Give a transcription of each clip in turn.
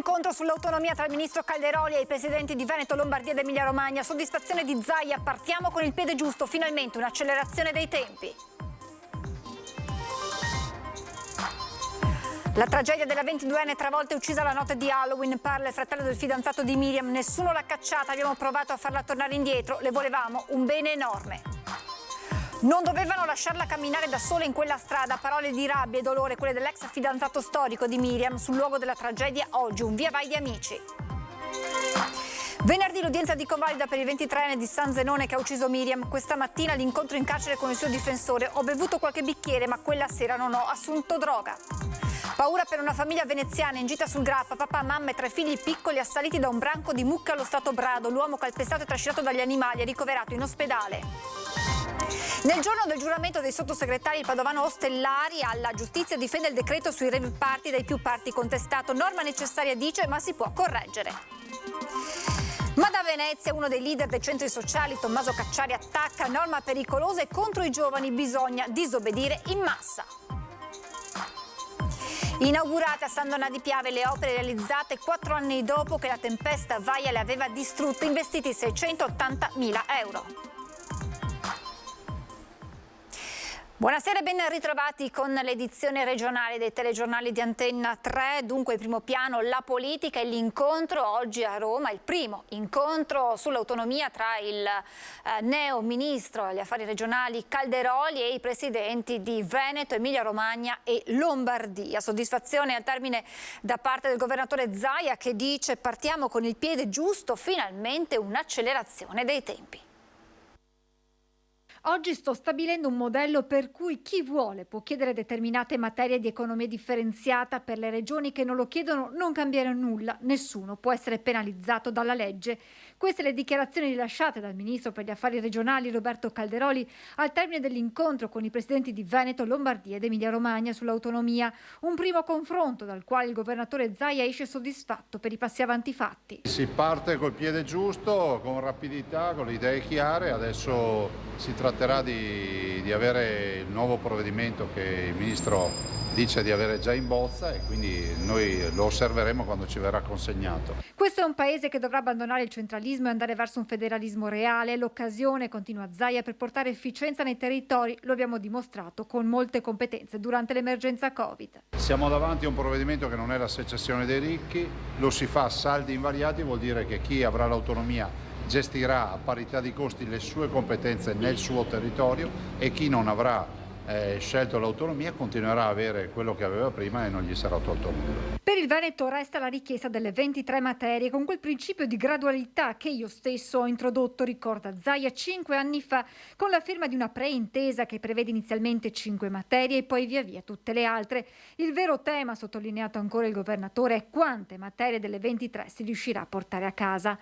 L'incontro sull'autonomia tra il ministro Calderoli e i presidenti di Veneto, Lombardia ed Emilia Romagna. Soddisfazione di Zaia, partiamo con il piede giusto, finalmente un'accelerazione dei tempi. La tragedia della 22enne travolta e uccisa la notte di Halloween, parla il fratello del fidanzato di Miriam. Nessuno l'ha cacciata, abbiamo provato a farla tornare indietro, le volevamo un bene enorme. Non dovevano lasciarla camminare da sola in quella strada, parole di rabbia e dolore, quelle dell'ex fidanzato storico di Miriam. Sul luogo della tragedia oggi un via vai di amici. Venerdì l'udienza di convalida per il 23enne di San Zenone che ha ucciso Miriam. Questa mattina l'incontro in carcere con il suo difensore. Ho bevuto qualche bicchiere ma quella sera non ho assunto droga. Paura per una famiglia veneziana in gita sul Grappa, papà, mamma e 3 figli piccoli assaliti da un branco di mucche allo stato brado. L'uomo calpestato e trascinato dagli animali è ricoverato in ospedale. Nel giorno del giuramento dei sottosegretari, il padovano Ostellari alla giustizia difende il decreto sui rave party dai più parti contestato. Norma necessaria, dice, ma si può correggere. Ma da Venezia uno dei leader dei centri sociali, Tommaso Cacciari, attacca: norma pericolosa e contro i giovani bisogna disobbedire in massa. Inaugurate a San Donà di Piave le opere realizzate 4 anni dopo che la tempesta Vaia le aveva distrutte, investiti 680.000 euro. Buonasera e ben ritrovati con l'edizione regionale dei telegiornali di Antenna 3. Dunque in primo piano la politica e l'incontro oggi a Roma, il primo incontro sull'autonomia tra il neo ministro agli affari regionali Calderoli e i presidenti di Veneto, Emilia Romagna e Lombardia. Soddisfazione al termine da parte del governatore Zaia che dice: partiamo con il piede giusto, finalmente un'accelerazione dei tempi. Oggi sto stabilendo un modello per cui chi vuole può chiedere determinate materie di economia differenziata. Per le regioni che non lo chiedono non cambierà nulla, nessuno può essere penalizzato dalla legge. Queste le dichiarazioni rilasciate dal ministro per gli affari regionali Roberto Calderoli al termine dell'incontro con i presidenti di Veneto, Lombardia ed Emilia Romagna sull'autonomia. Un primo confronto dal quale il governatore Zaia esce soddisfatto per i passi avanti fatti. Si parte col piede giusto, con rapidità, con le idee chiare. Adesso si tratterà di avere il nuovo provvedimento che il Ministro dice di avere già in bozza e quindi noi lo osserveremo quando ci verrà consegnato. Questo è un paese che dovrà abbandonare il centralismo e andare verso un federalismo reale. L'occasione, continua Zaia, per portare efficienza nei territori. Lo abbiamo dimostrato con molte competenze durante l'emergenza Covid. Siamo davanti a un provvedimento che non è la secessione dei ricchi, lo si fa a saldi invariati, vuol dire che chi avrà l'autonomia gestirà a parità di costi le sue competenze nel suo territorio e chi non avrà scelto l'autonomia continuerà a avere quello che aveva prima e non gli sarà tolto nulla. Per il Veneto resta la richiesta delle 23 materie con quel principio di gradualità che io stesso ho introdotto, ricorda Zaia, 5 anni fa, con la firma di una preintesa che prevede inizialmente 5 materie e poi via via tutte le altre. Il vero tema, sottolineato ancora il governatore, è quante materie delle 23 si riuscirà a portare a casa.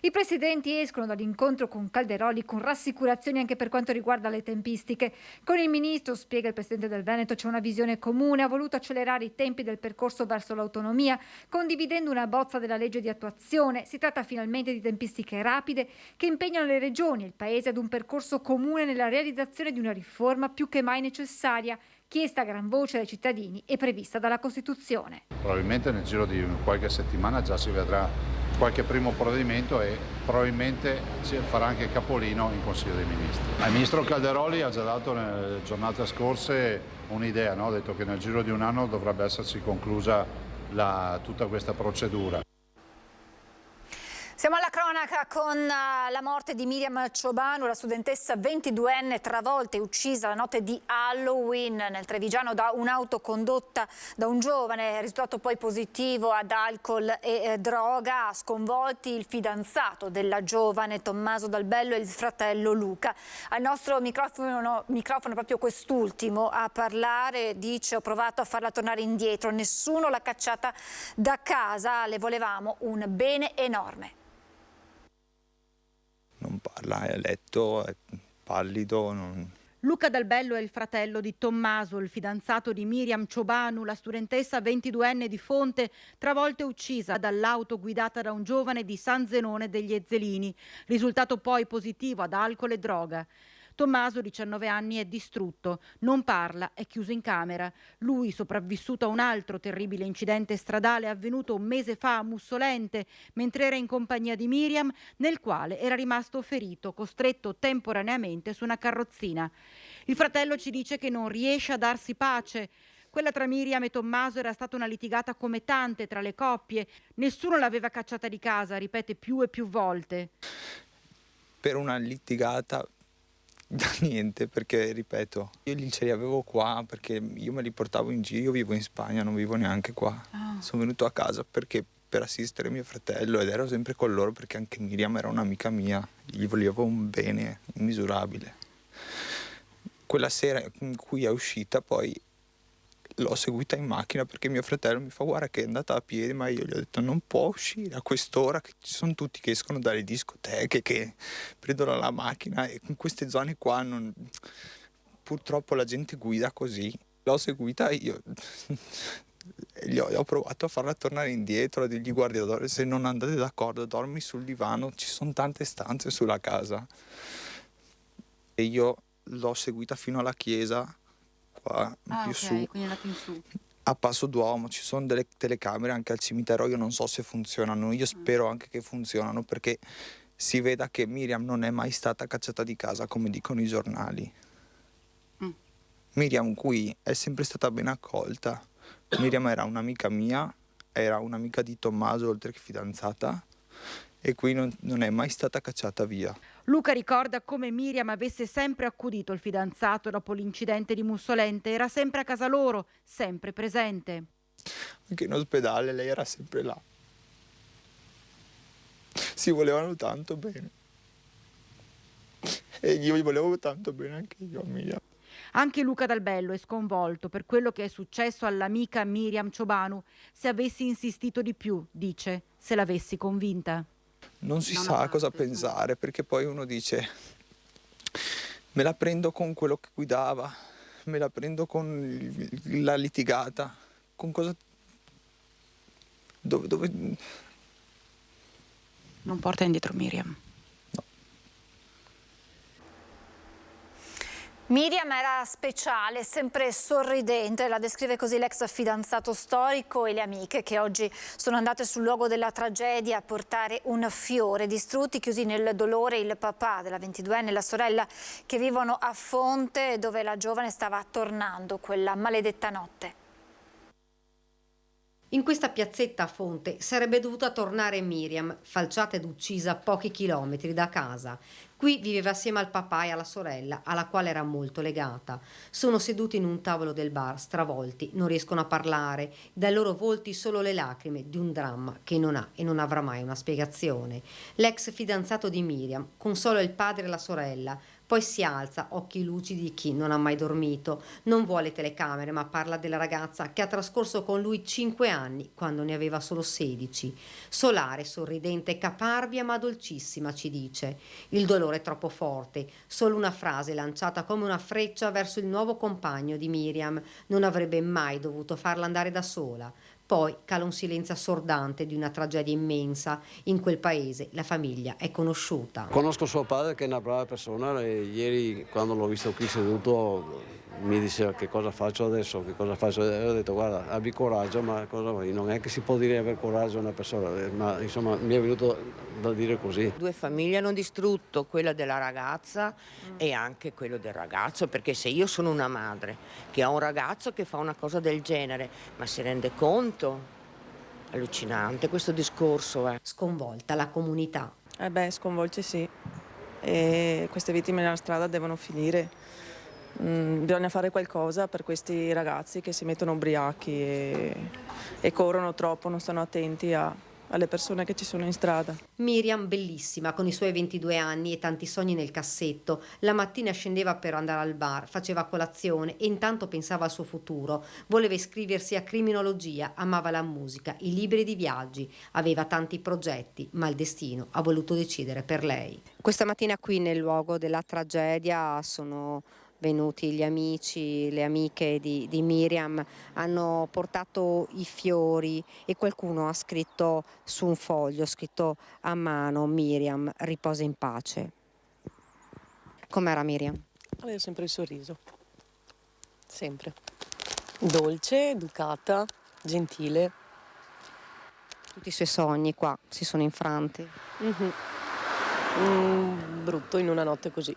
I presidenti escono dall'incontro con Calderoli con rassicurazioni anche per quanto riguarda le tempistiche. Con il ministro, spiega il presidente del Veneto, c'è una visione comune, ha voluto accelerare i tempi del percorso verso l'autonomia, condividendo una bozza della legge di attuazione. Si tratta finalmente di tempistiche rapide che impegnano le regioni e il Paese ad un percorso comune nella realizzazione di una riforma più che mai necessaria, chiesta a gran voce dai cittadini e prevista dalla Costituzione. Probabilmente nel giro di qualche settimana già si vedrà qualche primo provvedimento e probabilmente si farà anche capolino in Consiglio dei Ministri. Il ministro Calderoli ha già dato nelle giornate scorse un'idea, no? Ha detto che nel giro di un anno dovrebbe essersi conclusa tutta questa procedura. Siamo alla cronaca con la morte di Miriam Ciobanu, la studentessa 22enne travolta e uccisa la notte di Halloween nel Trevigiano da un'auto condotta da un giovane, risultato poi positivo ad alcol e droga. Sconvolti il fidanzato della giovane, Tommaso Dalbello, e il fratello Luca. Al nostro microfono proprio quest'ultimo a parlare, dice: ho provato a farla tornare indietro, nessuno l'ha cacciata da casa, le volevamo un bene enorme. Non parla, è a letto, è pallido. Luca Dalbello è il fratello di Tommaso, il fidanzato di Miriam Ciobanu, la studentessa 22enne di Fonte, travolta e uccisa dall'auto guidata da un giovane di San Zenone degli Ezzelini, risultato poi positivo ad alcol e droga. Tommaso, 19 anni, è distrutto, non parla, è chiuso in camera. Lui, sopravvissuto a un altro terribile incidente stradale avvenuto un mese fa a Mussolente, mentre era in compagnia di Miriam, nel quale era rimasto ferito, costretto temporaneamente su una carrozzina. Il fratello ci dice che non riesce a darsi pace. Quella tra Miriam e Tommaso era stata una litigata come tante tra le coppie. Nessuno l'aveva cacciata di casa, ripete più e più volte. Per una litigata da niente, perché ripeto, io ce li avevo qua perché io me li portavo in giro, io vivo in Spagna, non vivo neanche qua. Sono venuto a casa perché per assistere mio fratello ed ero sempre con loro perché anche Miriam era un'amica mia, gli volevo un bene immisurabile. Quella sera in cui è uscita poi l'ho seguita in macchina perché mio fratello mi fa guarda che è andata a piedi, ma io gli ho detto non può uscire a quest'ora, che ci sono tutti che escono dalle discoteche, che prendono la macchina e in queste zone qua purtroppo la gente guida così. L'ho seguita io ho provato a farla tornare indietro, a dirgli guarda se non andate d'accordo dormi sul divano, ci sono tante stanze sulla casa. E io l'ho seguita fino alla chiesa qua più su, quindi è andato in su. a Passo d'Uomo, ci sono delle telecamere anche al cimitero, io non so se funzionano, io spero anche che funzionano perché si veda che Miriam non è mai stata cacciata di casa come dicono i giornali. Miriam qui è sempre stata ben accolta, Miriam era un'amica mia, era un'amica di Tommaso oltre che fidanzata e qui non è mai stata cacciata via. Luca ricorda come Miriam avesse sempre accudito il fidanzato dopo l'incidente di Mussolente, era sempre a casa loro, sempre presente. Anche in ospedale lei era sempre là. Si volevano tanto bene. E io gli volevo tanto bene anche io a Miriam. Anche Luca Dal Bello è sconvolto per quello che è successo all'amica Miriam Ciobanu. Se avessi insistito di più, dice, se l'avessi convinta. Non si sa cosa pensare, perché poi uno dice me la prendo con quello che guidava, me la prendo con la litigata, con cosa... Dove... Non porta indietro Miriam. Miriam era speciale, sempre sorridente, la descrive così l'ex fidanzato storico e le amiche che oggi sono andate sul luogo della tragedia a portare un fiore. Distrutti, chiusi nel dolore, il papà della 22enne e la sorella che vivono a Fonte, dove la giovane stava tornando quella maledetta notte. In questa piazzetta a Fonte sarebbe dovuta tornare Miriam, falciata ed uccisa a pochi chilometri da casa. Qui viveva assieme al papà e alla sorella, alla quale era molto legata. Sono seduti in un tavolo del bar, stravolti, non riescono a parlare, dai loro volti solo le lacrime di un dramma che non ha e non avrà mai una spiegazione. L'ex fidanzato di Miriam consola il padre e la sorella, poi si alza, occhi lucidi di chi non ha mai dormito. Non vuole telecamere, ma parla della ragazza che ha trascorso con lui 5 anni, quando ne aveva solo 16. Solare, sorridente, caparbia, ma dolcissima, ci dice. Il dolore è troppo forte. Solo una frase lanciata come una freccia verso il nuovo compagno di Miriam. Non avrebbe mai dovuto farla andare da sola. Poi cala un silenzio assordante di una tragedia immensa. In quel paese la famiglia è conosciuta. Conosco suo padre che è una brava persona e ieri quando l'ho visto qui seduto mi diceva che cosa faccio adesso, che cosa faccio. E ho detto guarda, abbi coraggio, ma cosa vuoi? Non è che si può dire aver coraggio a una persona, ma insomma mi è venuto da dire così. Due famiglie hanno distrutto, quella della ragazza e anche quello del ragazzo, perché se io sono una madre che ha un ragazzo che fa una cosa del genere, ma si rende conto? Allucinante questo discorso. Sconvolta la comunità. Sconvolge sì. E queste vittime nella strada devono finire. Bisogna fare qualcosa per questi ragazzi che si mettono ubriachi e corrono troppo, non stanno attenti alle persone che ci sono in strada. Miriam, bellissima, con i suoi 22 anni e tanti sogni nel cassetto. La mattina scendeva per andare al bar, faceva colazione e intanto pensava al suo futuro. Voleva iscriversi a criminologia, amava la musica, i libri di viaggi, aveva tanti progetti, ma il destino ha voluto decidere per lei. Questa mattina qui nel luogo della tragedia sono venuti gli amici, le amiche di Miriam, hanno portato i fiori e qualcuno ha scritto su un foglio, scritto a mano: Miriam, riposa in pace. Com'era Miriam? Aveva sempre il sorriso, sempre. Dolce, educata, gentile. Tutti i suoi sogni qua si sono infranti. Brutto in una notte così.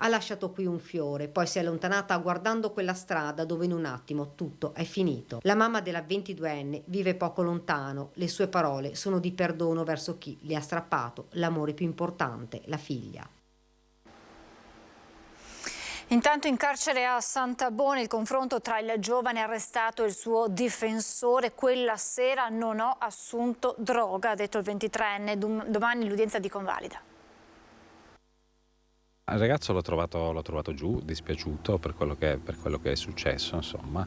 Ha lasciato qui un fiore, poi si è allontanata guardando quella strada dove in un attimo tutto è finito. La mamma della 22enne vive poco lontano, le sue parole sono di perdono verso chi le ha strappato l'amore più importante, la figlia. Intanto in carcere a Sant'Abone il confronto tra il giovane arrestato e il suo difensore. Quella sera non ho assunto droga, ha detto il 23enne. Domani l'udienza di convalida. Il ragazzo l'ho trovato giù, dispiaciuto per quello che è successo, insomma.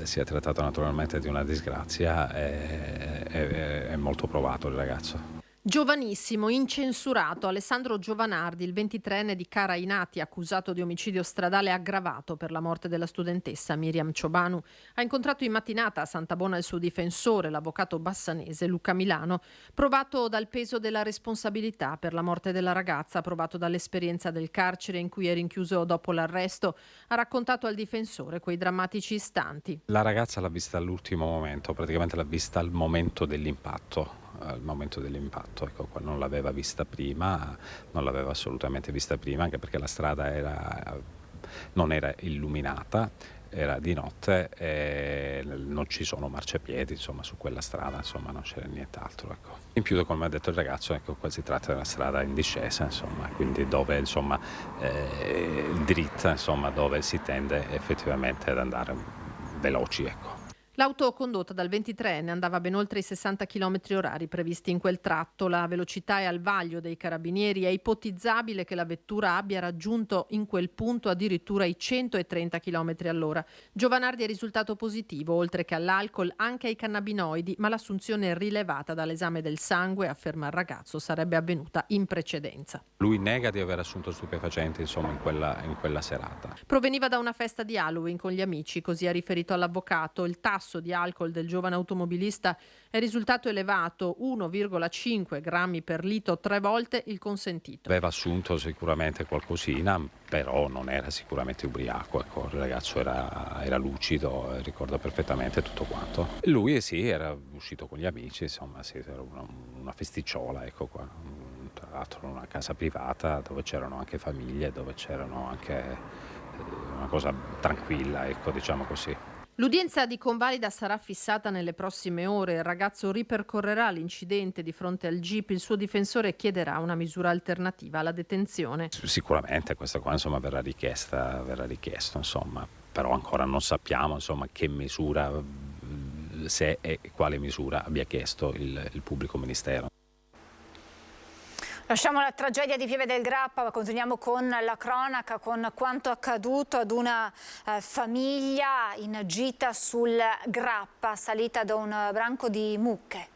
Si è trattato naturalmente di una disgrazia, è molto provato il ragazzo. Giovanissimo, incensurato, Alessandro Giovanardi, il 23enne di Carainati, accusato di omicidio stradale aggravato per la morte della studentessa Miriam Ciobanu, ha incontrato in mattinata a Sant'Abona il suo difensore, l'avvocato bassanese Luca Milano, provato dal peso della responsabilità per la morte della ragazza, provato dall'esperienza del carcere in cui è rinchiuso dopo l'arresto, ha raccontato al difensore quei drammatici istanti. La ragazza l'ha vista all'ultimo momento, praticamente l'ha vista al momento dell'impatto. Ecco, non l'aveva vista prima, non l'aveva assolutamente vista prima, anche perché la strada non era illuminata, era di notte e non ci sono marciapiedi, insomma, su quella strada, insomma, non c'era nient'altro, ecco. In più, come ha detto il ragazzo, ecco, qua si tratta di una strada in discesa, insomma, quindi dove, insomma, dritta, insomma, dove si tende effettivamente ad andare veloci, ecco. L'auto condotta dal 23enne andava ben oltre i 60 km/h previsti in quel tratto. La velocità è al vaglio dei carabinieri. È ipotizzabile che la vettura abbia raggiunto in quel punto addirittura i 130 km/h. Giovanardi è risultato positivo, oltre che all'alcol, anche ai cannabinoidi, ma l'assunzione rilevata dall'esame del sangue, afferma il ragazzo, sarebbe avvenuta in precedenza. Lui nega di aver assunto stupefacenti, insomma, in quella serata. Proveniva da una festa di Halloween con gli amici, così ha riferito all'avvocato. Il tasso di alcol del giovane automobilista è risultato elevato, 1,5 grammi per litro, 3 volte il consentito. Aveva assunto sicuramente qualcosina, però non era sicuramente ubriaco, ecco. Il ragazzo era lucido, ricorda perfettamente tutto quanto. Lui sì, era uscito con gli amici, insomma, sì, era una festicciola, ecco qua. Tra l'altro in una casa privata dove c'erano anche famiglie, dove c'erano anche una cosa tranquilla, ecco, diciamo così. L'udienza di convalida sarà fissata nelle prossime ore. Il ragazzo ripercorrerà l'incidente di fronte al GIP. Il suo difensore chiederà una misura alternativa alla detenzione. Sicuramente questo qua, insomma, verrà richiesto, insomma, però ancora non sappiamo, insomma, che misura, se e quale misura abbia chiesto il pubblico ministero. Lasciamo la tragedia di Pieve del Grappa, continuiamo con la cronaca, con quanto accaduto ad una famiglia in gita sul Grappa, salita da un branco di mucche.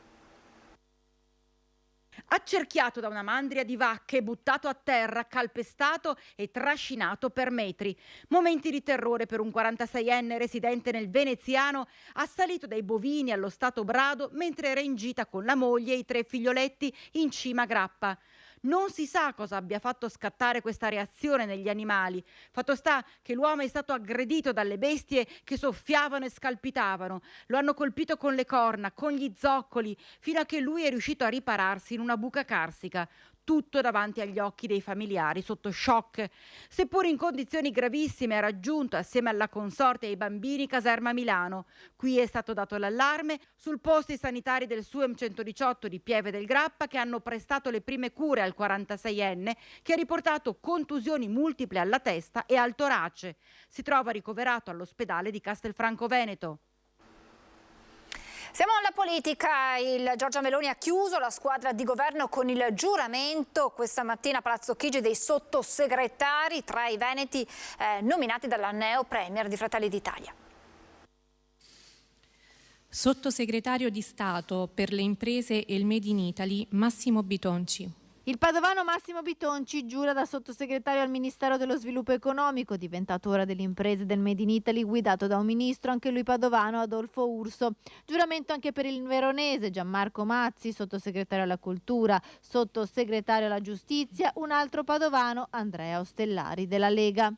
Accerchiato da una mandria di vacche, buttato a terra, calpestato e trascinato per metri. Momenti di terrore per un 46enne residente nel veneziano, assalito dai bovini allo stato brado mentre era in gita con la moglie e i 3 figlioletti in cima a Grappa. Non si sa cosa abbia fatto scattare questa reazione negli animali. Fatto sta che l'uomo è stato aggredito dalle bestie che soffiavano e scalpitavano. Lo hanno colpito con le corna, con gli zoccoli, fino a che lui è riuscito a ripararsi in una buca carsica. Tutto davanti agli occhi dei familiari, sotto shock. Seppur in condizioni gravissime, ha raggiunto, assieme alla consorte e ai bambini, Caserma Milano. Qui è stato dato l'allarme. Sul posto i sanitari del SUEM 118 di Pieve del Grappa, che hanno prestato le prime cure al 46enne, che ha riportato contusioni multiple alla testa e al torace. Si trova ricoverato all'ospedale di Castelfranco Veneto. Siamo alla politica. Il Giorgia Meloni ha chiuso la squadra di governo con il giuramento questa mattina a Palazzo Chigi dei sottosegretari tra i veneti nominati dalla neo premier di Fratelli d'Italia. Sottosegretario di Stato per le imprese e il Made in Italy, Massimo Bitonci. Il padovano Massimo Bitonci giura da sottosegretario al Ministero dello Sviluppo Economico, diventato ora delle imprese del Made in Italy, guidato da un ministro, anche lui padovano, Adolfo Urso. Giuramento anche per il veronese Gianmarco Mazzi, sottosegretario alla Cultura, sottosegretario alla Giustizia, un altro padovano, Andrea Ostellari della Lega.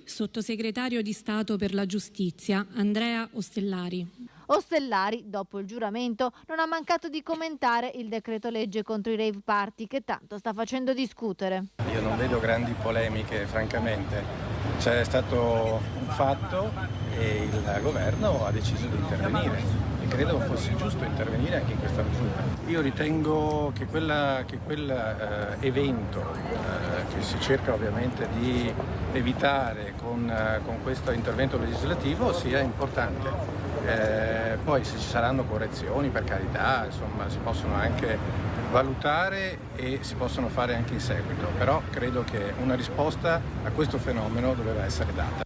Sottosegretario di Stato per la Giustizia Andrea Ostellari. Ostellari, dopo il giuramento, non ha mancato di commentare il decreto legge contro i rave party che tanto sta facendo discutere. Io non vedo grandi polemiche, francamente. C'è stato un fatto e il governo ha deciso di intervenire e credo fosse giusto intervenire anche in questa misura. Io ritengo che quel evento che si cerca ovviamente di evitare con questo intervento legislativo sia importante. Poi se ci saranno correzioni, per carità, insomma, si possono anche valutare e si possono fare anche in seguito, però credo che una risposta a questo fenomeno doveva essere data.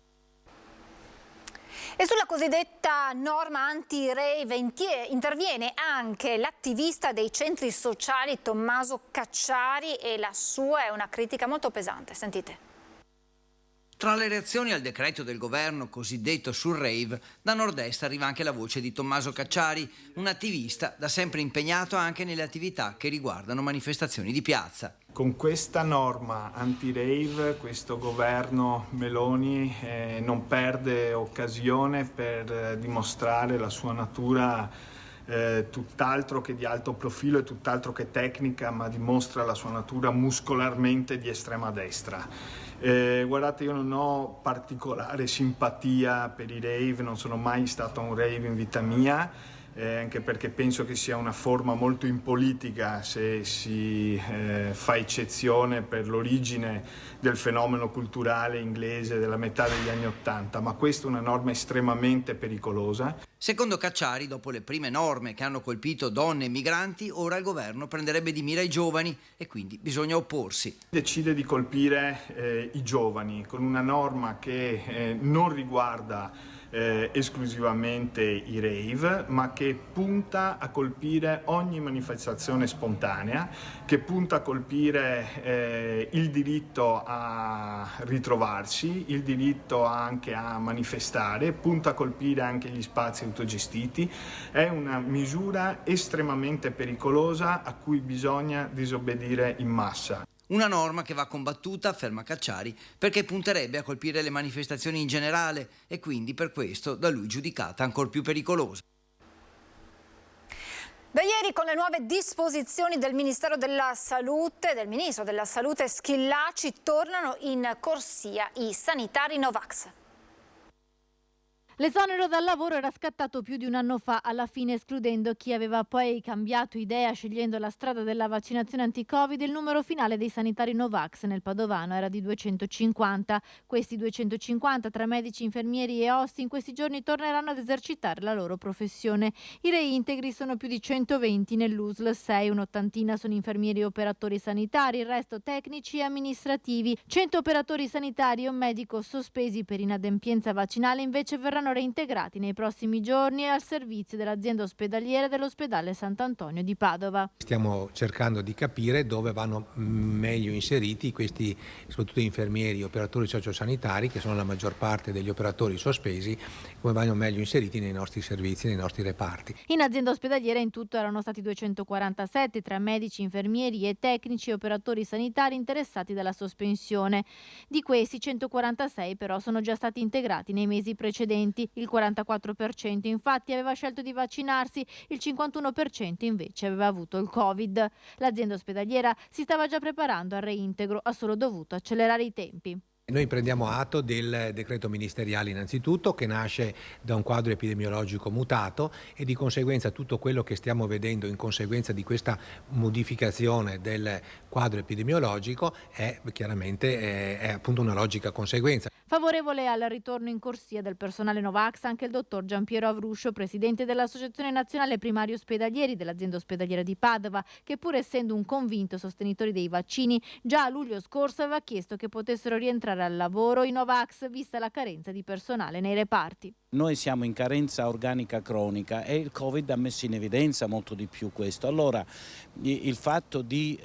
E sulla cosiddetta norma anti-rave interviene anche l'attivista dei centri sociali Tommaso Cacciari e la sua è una critica molto pesante. Sentite. Tra le reazioni al decreto del governo cosiddetto sul rave, da nord-est arriva anche la voce di Tommaso Cacciari, un attivista da sempre impegnato anche nelle attività che riguardano manifestazioni di piazza. Con questa norma anti-rave questo governo Meloni non perde occasione per dimostrare la sua natura tutt'altro che di alto profilo e tutt'altro che tecnica, ma dimostra la sua natura muscolarmente di estrema destra. Guardate, io non ho particolare simpatia per i rave, non sono mai stato a un rave in vita mia, anche perché penso che sia una forma molto impolitica se si fa eccezione per l'origine del fenomeno culturale inglese della metà degli anni '80, ma questa è una norma estremamente pericolosa. Secondo Cacciari, dopo le prime norme che hanno colpito donne e migranti, ora il governo prenderebbe di mira i giovani e quindi bisogna opporsi. Decide di colpire i giovani con una norma che non riguarda esclusivamente i rave, ma che punta a colpire ogni manifestazione spontanea, che punta a colpire il diritto a ritrovarsi, il diritto anche a manifestare, punta a colpire anche gli spazi autogestiti. È una misura estremamente pericolosa a cui bisogna disobbedire in massa. Una norma che va combattuta, afferma Cacciari, perché punterebbe a colpire le manifestazioni in generale e quindi per questo da lui giudicata ancor più pericolosa. Da ieri con le nuove disposizioni del Ministero della Salute, del Ministro della Salute Schillaci, tornano in corsia i sanitari Novax. L'esonero dal lavoro era scattato più di un anno fa, alla fine escludendo chi aveva poi cambiato idea scegliendo la strada della vaccinazione anti-Covid. Il numero finale dei sanitari Novax nel Padovano era di 250. Questi 250 tra medici, infermieri e OSS in questi giorni torneranno ad esercitare la loro professione. I reintegri sono più di 120 nell'USL 6, un'ottantina sono infermieri e operatori sanitari, il resto tecnici e amministrativi. 100 operatori sanitari e un medico sospesi per inadempienza vaccinale invece verranno reintegrati nei prossimi giorni al servizio dell'azienda ospedaliera dell'ospedale Sant'Antonio di Padova. Stiamo cercando di capire dove vanno meglio inseriti questi, soprattutto infermieri e operatori sociosanitari, che sono la maggior parte degli operatori sospesi, come vanno meglio inseriti nei nostri servizi, nei nostri reparti. In azienda ospedaliera in tutto erano stati 247 tra medici, infermieri e tecnici e operatori sanitari interessati dalla sospensione. Di questi 146 però sono già stati integrati nei mesi precedenti. Il 44% infatti aveva scelto di vaccinarsi, il 51% invece aveva avuto il Covid. L'azienda ospedaliera si stava già preparando al reintegro, ha solo dovuto accelerare i tempi. Noi prendiamo atto del decreto ministeriale innanzitutto, che nasce da un quadro epidemiologico mutato e di conseguenza tutto quello che stiamo vedendo in conseguenza di questa modificazione del quadro epidemiologico è chiaramente è appunto una logica conseguenza. Favorevole al ritorno in corsia del personale Novax anche il dottor Giampiero Avruscio, presidente dell'Associazione Nazionale Primari Ospedalieri dell'azienda ospedaliera di Padova, che pur essendo un convinto sostenitore dei vaccini, già a luglio scorso aveva chiesto che potessero rientrare al lavoro i Novax vista la carenza di personale nei reparti. Noi siamo in carenza organica cronica e il Covid ha messo in evidenza molto di più questo. Allora il fatto di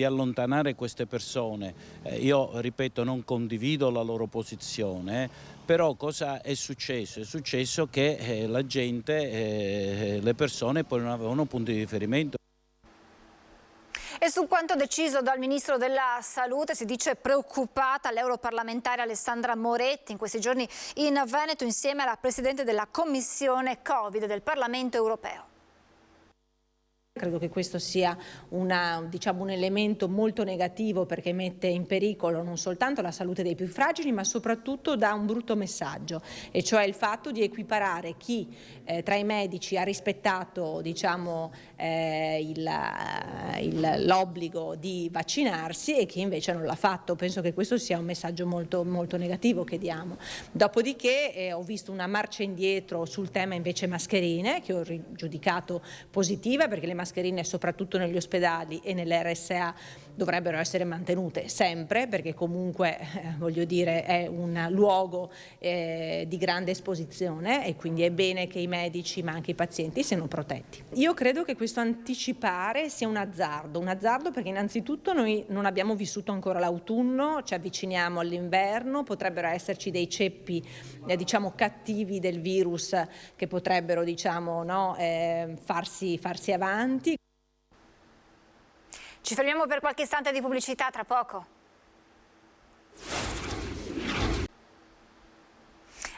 allontanare queste persone, io ripeto non condivido la loro posizione, però cosa è successo? È successo che la gente, le persone poi non avevano punti di riferimento. E su quanto deciso dal Ministro della Salute si dice preoccupata l'europarlamentare Alessandra Moretti in questi giorni in Veneto insieme alla Presidente della Commissione Covid del Parlamento europeo. Credo che questo sia un elemento molto negativo perché mette in pericolo non soltanto la salute dei più fragili ma soprattutto dà un brutto messaggio, e cioè il fatto di equiparare chi tra i medici ha rispettato l'obbligo di vaccinarsi e chi invece non l'ha fatto. Penso che questo sia un messaggio molto, molto negativo che diamo. Dopodiché ho visto una marcia indietro sul tema invece mascherine, che ho giudicato positiva, perché le mascherine soprattutto negli ospedali e nelle RSA dovrebbero essere mantenute sempre, perché comunque voglio dire è un luogo di grande esposizione e quindi è bene che i medici ma anche i pazienti siano protetti. Io credo che questo anticipare sia un azzardo perché innanzitutto noi non abbiamo vissuto ancora l'autunno, ci avviciniamo all'inverno, potrebbero esserci dei ceppi cattivi del virus che potrebbero farsi avanti. Ci fermiamo per qualche istante di pubblicità, tra poco.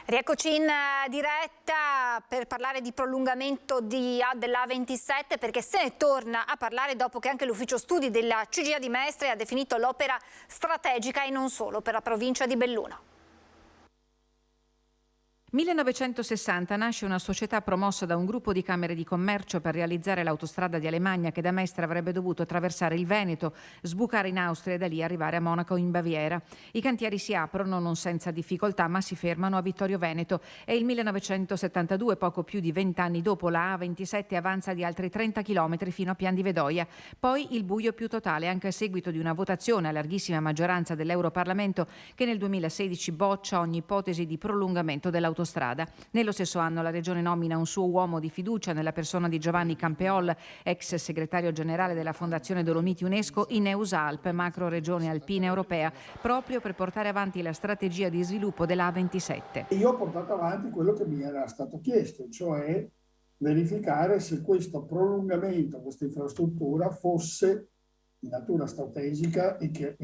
Rieccoci in diretta per parlare di prolungamento della A27, perché se ne torna a parlare dopo che anche l'ufficio studi della CGIA di Mestre ha definito l'opera strategica e non solo per la provincia di Belluno. 1960 nasce una società promossa da un gruppo di camere di commercio per realizzare l'autostrada di Alemagna che da Mestre avrebbe dovuto attraversare il Veneto, sbucare in Austria e da lì arrivare a Monaco in Baviera. I cantieri si aprono non senza difficoltà ma si fermano a Vittorio Veneto. È il 1972, poco più di 20 anni dopo, la A27 avanza di altri 30 km fino a Pian di Vedoia. Poi il buio più totale anche a seguito di una votazione a larghissima maggioranza dell'Europarlamento che nel 2016 boccia ogni ipotesi di prolungamento dell'autostrada. Nello stesso anno la Regione nomina un suo uomo di fiducia nella persona di Giovanni Campeol, ex segretario generale della Fondazione Dolomiti UNESCO, in EUSALP, macro regione alpina europea, proprio per portare avanti la strategia di sviluppo della A27. Io ho portato avanti quello che mi era stato chiesto, cioè verificare se questo prolungamento, questa infrastruttura fosse di natura strategica e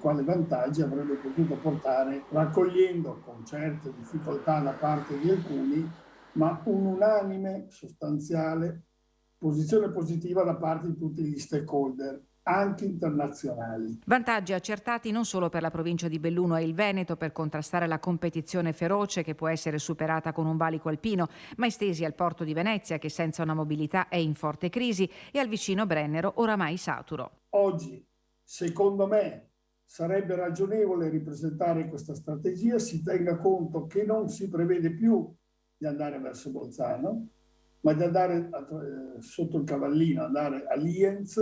quali vantaggi avrebbe potuto portare, raccogliendo con certe difficoltà da parte di alcuni, ma un'unanime, sostanziale posizione positiva da parte di tutti gli stakeholder, anche internazionali. Vantaggi accertati non solo per la provincia di Belluno e il Veneto per contrastare la competizione feroce che può essere superata con un valico alpino, ma estesi al porto di Venezia che senza una mobilità è in forte crisi e al vicino Brennero oramai saturo. Oggi, secondo me, sarebbe ragionevole ripresentare questa strategia, si tenga conto che non si prevede più di andare verso Bolzano, ma di andare sotto il Cavallino, andare a Lienz.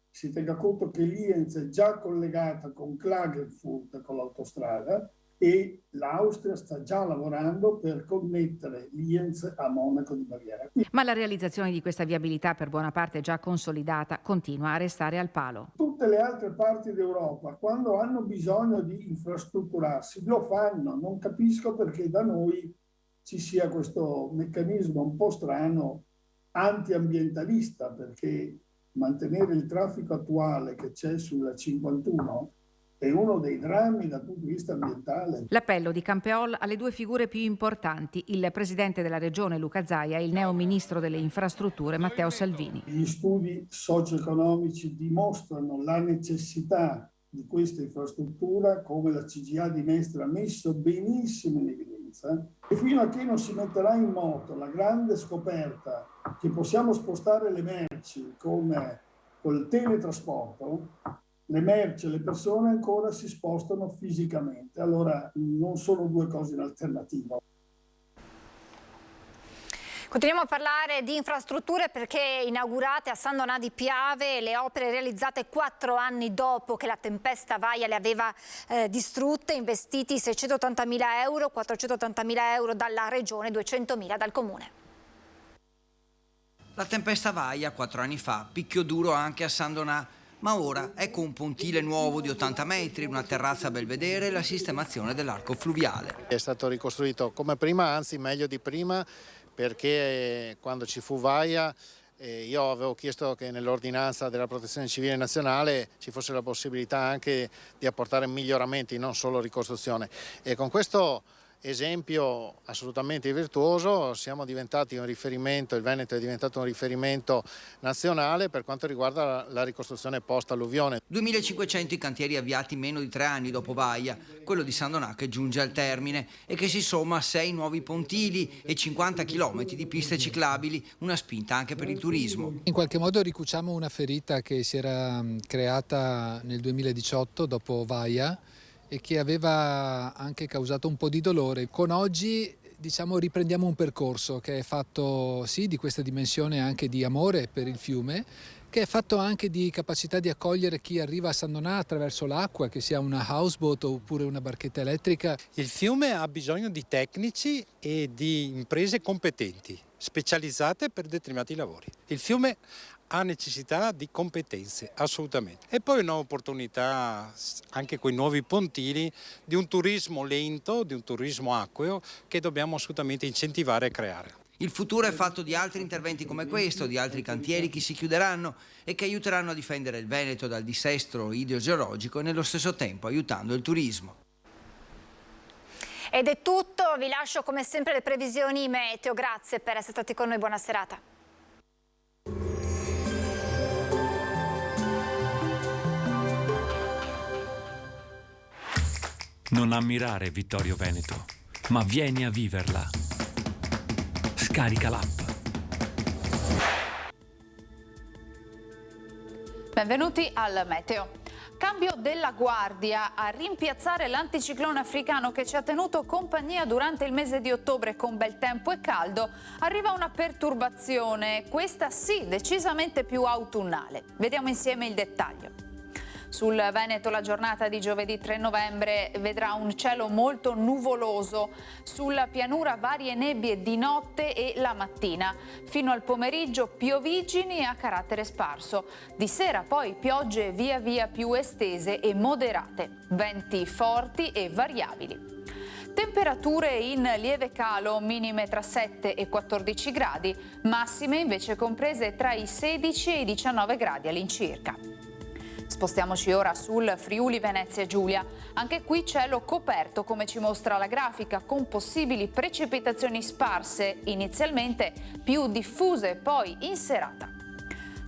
Si tenga conto che Lienz è già collegata con Klagenfurt con l'autostrada e l'Austria sta già lavorando per connettere Lienz a Monaco di Baviera. Ma la realizzazione di questa viabilità, per buona parte già consolidata, continua a restare al palo. Tutte le altre parti d'Europa, quando hanno bisogno di infrastrutturarsi, lo fanno. Non capisco perché da noi ci sia questo meccanismo un po' strano antiambientalista, perché mantenere il traffico attuale che c'è sulla 51 è uno dei drammi dal punto di vista ambientale. L'appello di Campeol alle due figure più importanti, il presidente della regione Luca Zaia e il neo ministro delle infrastrutture Matteo Salvini. Gli studi socio-economici dimostrano la necessità di questa infrastruttura, come la CGIA di Mestre ha messo benissimo in evidenza, e fino a che non si metterà in moto la grande scoperta che possiamo spostare le merci come col teletrasporto, le merci e le persone ancora si spostano fisicamente. Allora non sono due cose in alternativa. Continuiamo a parlare di infrastrutture perché inaugurate a San Donà di Piave le opere realizzate 4 anni dopo che la tempesta Vaia le aveva distrutte, investiti 680.000 euro, 480.000 euro dalla regione, 200.000 dal comune. La tempesta Vaia 4 anni fa picchiò duro anche a San Donà, ma ora ecco un pontile nuovo di 80 metri, una terrazza a belvedere e la sistemazione dell'arco fluviale. È stato ricostruito come prima, anzi meglio di prima, perché quando ci fu Vaia Io avevo chiesto che nell'ordinanza della Protezione Civile Nazionale ci fosse la possibilità anche di apportare miglioramenti, non solo ricostruzione. E con questo esempio assolutamente virtuoso siamo diventati un riferimento, il Veneto è diventato un riferimento nazionale per quanto riguarda la ricostruzione post-alluvione. 2500 i cantieri avviati meno di 3 anni dopo Baia, quello di San Donà che giunge al termine e che si somma a 6 nuovi pontili e 50 km di piste ciclabili, una spinta anche per il turismo. In qualche modo ricuciamo una ferita che si era creata nel 2018 dopo Baia e che aveva anche causato un po' di dolore. Con oggi riprendiamo un percorso che è fatto sì di questa dimensione anche di amore per il fiume, che è fatto anche di capacità di accogliere chi arriva a San Donà attraverso l'acqua, che sia una houseboat oppure una barchetta elettrica. Il fiume ha bisogno di tecnici e di imprese competenti, specializzate per determinati lavori. Il fiume ha necessità di competenze, assolutamente. E poi un'opportunità, anche con i nuovi pontili, di un turismo lento, di un turismo acqueo, che dobbiamo assolutamente incentivare e creare. Il futuro è fatto di altri interventi come questo, di altri cantieri che si chiuderanno e che aiuteranno a difendere il Veneto dal dissesto idrogeologico e nello stesso tempo aiutando il turismo. Ed è tutto, vi lascio come sempre le previsioni meteo. Grazie per essere stati con noi, buona serata. Non ammirare Vittorio Veneto, ma vieni a viverla. Scarica l'app. Benvenuti al meteo. Cambio della guardia. A rimpiazzare l'anticiclone africano che ci ha tenuto compagnia durante il mese di ottobre con bel tempo e caldo, arriva una perturbazione, questa sì, decisamente più autunnale. Vediamo insieme il dettaglio. Sul Veneto la giornata di giovedì 3 novembre vedrà un cielo molto nuvoloso, sulla pianura varie nebbie di notte e la mattina, fino al pomeriggio pioviggini a carattere sparso, di sera poi piogge via via più estese e moderate, venti forti e variabili. Temperature in lieve calo, minime tra 7 e 14 gradi, massime invece comprese tra i 16 e i 19 gradi all'incirca. Spostiamoci ora sul Friuli Venezia Giulia. Anche qui cielo coperto, come ci mostra la grafica, con possibili precipitazioni sparse, inizialmente più diffuse poi in serata.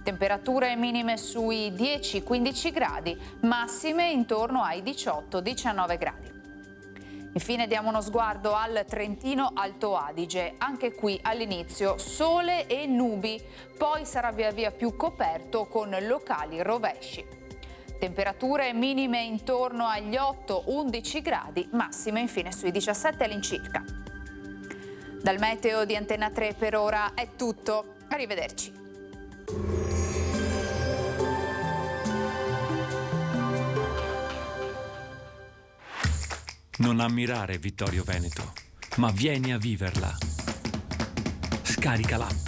Temperature minime sui 10-15 gradi, massime intorno ai 18-19 gradi. Infine diamo uno sguardo al Trentino Alto Adige. Anche qui all'inizio sole e nubi, poi sarà via via più coperto con locali rovesci. Temperature minime intorno agli 8-11 gradi, massime infine sui 17 all'incirca. Dal meteo di Antenna 3 per ora è tutto. Arrivederci. Non ammirare Vittorio Veneto, ma vieni a viverla. Scarica l'app.